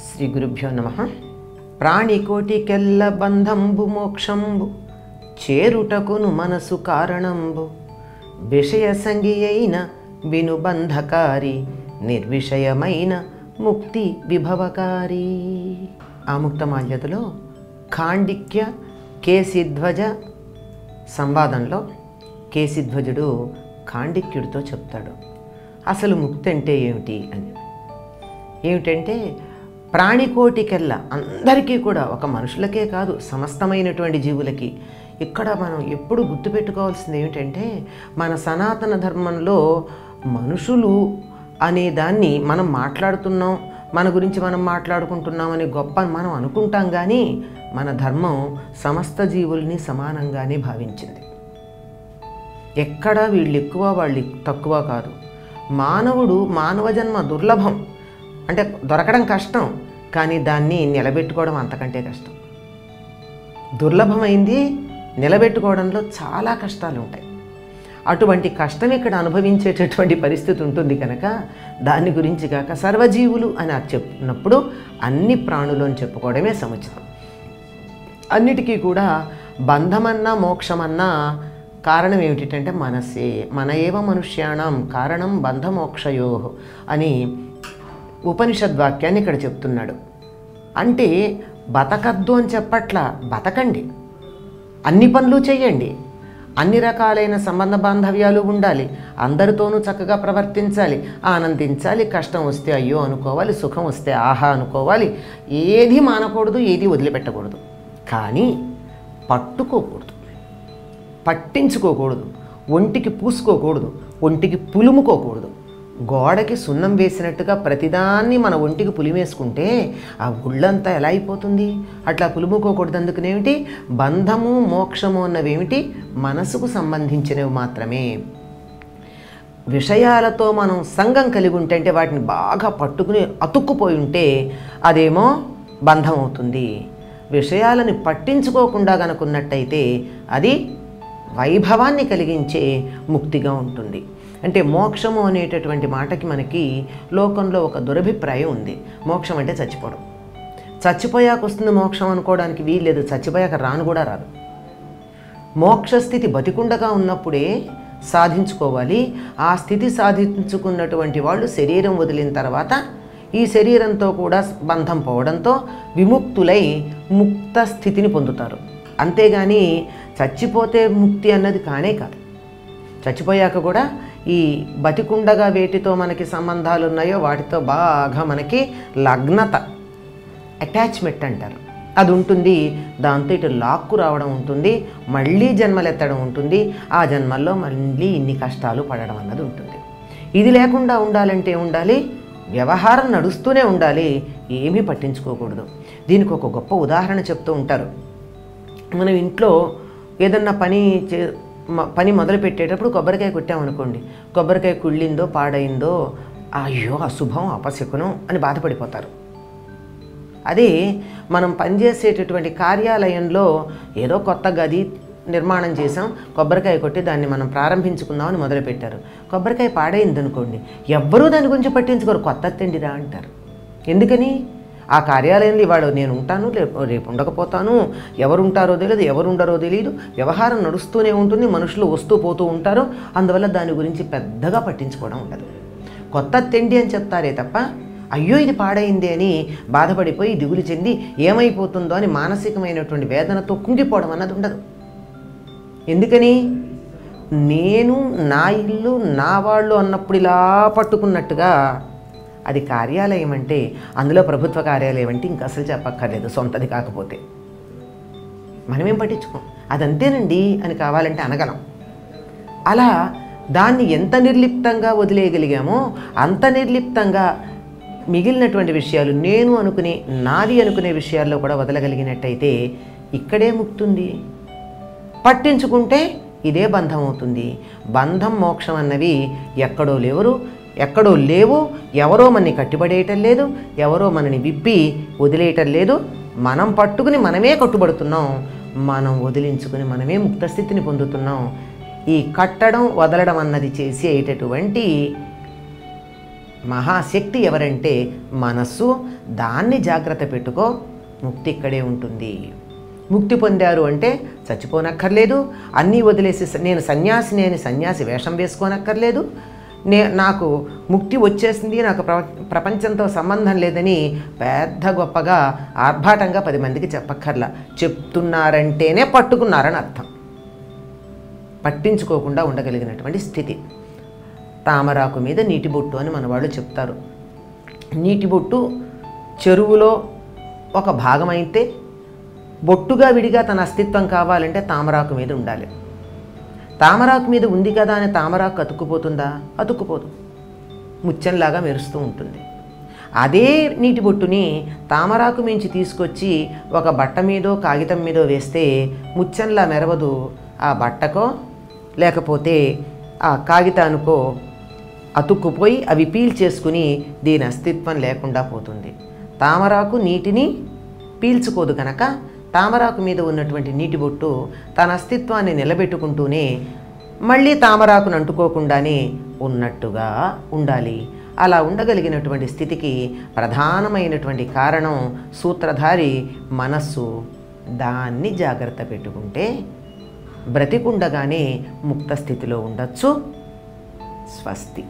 శ్రీ గురుభ్యో నమః. ప్రాణికోటికెల్ల బంధంబు మోక్షంబు చేరుటకును మనసు కారణంబు విషయ సంగియైన వినుబంధకారి నిర్విషయమైన ముక్తి విభవకారి. ఆముక్తమాల్యతలో ఖాండిక్య కేసిధ్వజ సంవాదంలో కేసిధ్వజుడు ఖాండిక్యుడితో చెప్తాడు అసలు ముక్తి అంటే ఏమిటి అని. ఏమిటంటే ప్రాణికోటికెల్లా అందరికీ కూడా, ఒక మనుషులకే కాదు సమస్తమైనటువంటి జీవులకి. ఇక్కడ మనం ఎప్పుడు గుర్తుపెట్టుకోవాల్సింది ఏమిటంటే మన సనాతన ధర్మంలో మనుషులు అనే దాన్ని మనం మాట్లాడుతున్నాం, మన గురించి మనం మాట్లాడుకుంటున్నాం అని గొప్ప మనం అనుకుంటాం. కానీ మన ధర్మం సమస్త జీవుల్ని సమానంగానే భావించింది. ఎక్కడా వీళ్ళు ఎక్కువ వాళ్ళు తక్కువ కాదు. మానవుడు మానవ జన్మ దుర్లభం, అంటే దొరకడం కష్టం, కానీ దాన్ని నిలబెట్టుకోవడం అంతకంటే కష్టం. దుర్లభమైంది నిలబెట్టుకోవడంలో చాలా కష్టాలు ఉంటాయి. అటువంటి కష్టం ఇక్కడ అనుభవించేటటువంటి పరిస్థితి ఉంటుంది కనుక దాని గురించి కాక సర్వజీవులు అని చెప్పినప్పుడు అన్ని ప్రాణులు అని చెప్పుకోవడమే సముచితం. అన్నిటికీ కూడా బంధమన్నా మోక్షమన్నా కారణం ఏమిటంటే మనసే. మన ఏవ మనుష్యాణం కారణం బంధమోక్షయో అని ఉపనిషద్వాక్యాన్ని ఇక్కడ చెప్తున్నాడు. అంటే బతకద్దు అని చెప్పట్లా, బతకండి, అన్ని పనులు చేయండి, అన్ని రకాలైన సంబంధ బాంధవ్యాలు ఉండాలి, అందరితోనూ చక్కగా ప్రవర్తించాలి, ఆనందించాలి, కష్టం వస్తే అయ్యో అనుకోవాలి, సుఖం వస్తే ఆహా అనుకోవాలి, ఏది మానకూడదు, ఏది వదిలిపెట్టకూడదు. కానీ పట్టుకోకూడదు, పట్టించుకోకూడదు, ఒంటికి పూసుకోకూడదు, ఒంటికి పులుముకోకూడదు. గోడకి సున్నం వేసినట్టుగా ప్రతిదాన్ని మన ఒంటికి పులిమేసుకుంటే ఆ గుళ్ళంతా ఎలా అయిపోతుంది? అట్లా పులుముకోకూడదు. అందుకనేమిటి? బంధము మోక్షము అన్నవేమిటి? మనసుకు సంబంధించినవి మాత్రమే. విషయాలతో మనం సంగం కలిగి ఉంటే, అంటే వాటిని బాగా పట్టుకుని అతుక్కుపోయి ఉంటే అదేమో బంధం అవుతుంది. విషయాలను పట్టించుకోకుండా కనుకున్నట్టయితే అది వైభవాన్ని కలిగించే ముక్తిగా ఉంటుంది. అంటే మోక్షము అనేటటువంటి మాటకి మనకి లోకంలో ఒక దురభిప్రాయం ఉంది. మోక్షం అంటే చచ్చిపోవడం. చచ్చిపోయాక వస్తుంది మోక్షం అనుకోవడానికి వీల్లేదు. చచ్చిపోయాక రాను కూడా రాదు. మోక్షస్థితి బతికుండగా ఉన్నప్పుడే సాధించుకోవాలి. ఆ స్థితి సాధించుకున్నటువంటి వాళ్ళు శరీరం వదిలిన తర్వాత ఈ శరీరంతో కూడా బంధం పోవడంతో విముక్తులై ముక్త స్థితిని పొందుతారు. అంతేగాని చచ్చిపోతే ముక్తి అన్నది కానే కాదు. చచ్చిపోయాక కూడా ఈ బతికుండగా వేటితో మనకి సంబంధాలు ఉన్నాయో వాటితో బాగా మనకి లగ్నత, అటాచ్మెంట్ అంటారు, అది ఉంటుంది. దాంతో ఇటు లాక్కు రావడం ఉంటుంది, మళ్ళీ జన్మలెత్తడం ఉంటుంది, ఆ జన్మల్లో మళ్ళీ ఇన్ని కష్టాలు పడడం అన్నది ఉంటుంది. ఇది లేకుండా ఉండాలంటే ఉండాలి, వ్యవహారం నడుస్తూనే ఉండాలి, ఏమీ పట్టించుకోకూడదు. దీనికి ఒక గొప్ప ఉదాహరణ చెప్తూ ఉంటారు. మనం ఇంట్లో ఏదన్నా పని మొదలు పెట్టేటప్పుడు కొబ్బరికాయ కొట్టామనుకోండి, కొబ్బరికాయ కుళ్ళిందో పాడైందో అయ్యో అశుభం అపశకునం అని బాధపడిపోతారు. అదే మనం పనిచేసేటటువంటి కార్యాలయంలో ఏదో కొత్త గది నిర్మాణం చేసాం, కొబ్బరికాయ కొట్టి దాన్ని మనం ప్రారంభించుకుందామని మొదలుపెట్టారు, కొబ్బరికాయ పాడైందనుకోండి, ఎవ్వరూ దాని గురించి పట్టించుకోరు, కొత్త తిండిరా అంటారు. ఎందుకని? ఆ కార్యాలయంలో ఇవాళ నేను ఉంటాను, రేపు ఉండకపోతాను, ఎవరు ఉంటారో తెలియదు, ఎవరు ఉండరో తెలియదు, వ్యవహారం నడుస్తూనే ఉంటుంది, మనుషులు వస్తూ పోతూ ఉంటారు. అందువల్ల దాని గురించి పెద్దగా పట్టించుకోవడం ఉండదు. కొత్త తిండి అని చెప్తారే తప్ప అయ్యో ఇది పాడైంది అని బాధపడిపోయి దిగులు చెంది ఏమైపోతుందో అని మానసికమైనటువంటి వేదనతో కుంగిపోవడం అన్నది ఉండదు. ఎందుకని? నేను నా ఇల్లు నా వాళ్ళు అన్నప్పుడు ఇలా పట్టుకున్నట్టుగా అది కార్యాలయం అంటే, అందులో ప్రభుత్వ కార్యాలయం అంటే ఇంకా అసలు చెప్పక్కర్లేదు, సొంతది కాకపోతే. మనమేం పట్టించుకోం, అదంతేనండి అని కావాలంటే అనగలం. అలా దాన్ని ఎంత నిర్లిప్తంగా వదిలేయగలిగామో అంత నిర్లిప్తంగా మిగిలినటువంటి విషయాలు, నేను అనుకునే నాది అనుకునే విషయాల్లో కూడా వదలగలిగినట్టయితే ఇక్కడే ముక్తుంది. పట్టించుకుంటే ఇదే బంధం అవుతుంది. బంధం మోక్షం అన్నవి ఎక్కడో లేవు. ఎవరో మనని కట్టిపడేయటం లేదు, ఎవరో మనని విప్పి వదిలేయటం లేదు. మనం పట్టుకుని మనమే కట్టుబడుతున్నాం, మనం వదిలించుకుని మనమే ముక్తస్థితిని పొందుతున్నాం. ఈ కట్టడం వదలడం అన్నది చేసేటటువంటి మహాశక్తి ఎవరంటే మనస్సు. దాన్ని జాగ్రత్త పెట్టుకో, ముక్తి ఇక్కడే ఉంటుంది. ముక్తి పొందారు అంటే చచ్చిపోనక్కర్లేదు, అన్నీ వదిలేసి నేను సన్యాసిని అని సన్యాసి వేషం వేసుకోనక్కర్లేదు, నాకు ముక్తి వచ్చేసింది, నాకు ప్రపంచంతో సంబంధం లేదని పెద్ద గొప్పగా ఆర్భాటంగా 10 మందికి చెప్పక్కర్లా. చెప్తున్నారంటేనే పట్టుకున్నారని అర్థం. పట్టించుకోకుండా ఉండగలిగినటువంటి స్థితి. తామరాకు మీద నీటి బొట్టు అని మన వాళ్ళు చెప్తారు. నీటి బొట్టు చెరువులో ఒక భాగమైతే బొట్టుగా విడిగా తన అస్తిత్వం కావాలంటే తామరాకు మీద ఉండాలి. తామరాకు మీద ఉంది కదా అని తామరాకు అతుక్కుపోతుందా? అతుక్కుపోదు, ముత్యంలాగా మెరుస్తూ ఉంటుంది. అదే నీటి బొట్టుని తామరాకు మించి తీసుకొచ్చి ఒక బట్ట మీదో కాగితం మీదో వేస్తే ముత్యంలా మెరవదు. ఆ బట్టకో లేకపోతే ఆ కాగితానికో అతుక్కుపోయి అవి పీల్చేసుకుని దీని అస్తిత్వం లేకుండా పోతుంది. తామరాకు నీటిని పీల్చుకోదు కనుక తామరాకు మీద ఉన్నటువంటి నీటి బొట్టు తన అస్తిత్వాన్ని నిలబెట్టుకుంటూనే మళ్ళీ తామరాకును అంటుకోకుండానే ఉన్నట్టుగా ఉండాలి. అలా ఉండగలిగినటువంటి స్థితికి ప్రధానమైనటువంటి కారణం సూత్రధారి మనస్సు. దాన్ని జాగ్రత్త పెట్టుకుంటే బ్రతికుండగానే ముక్త స్థితిలో ఉండొచ్చు. స్వస్తి.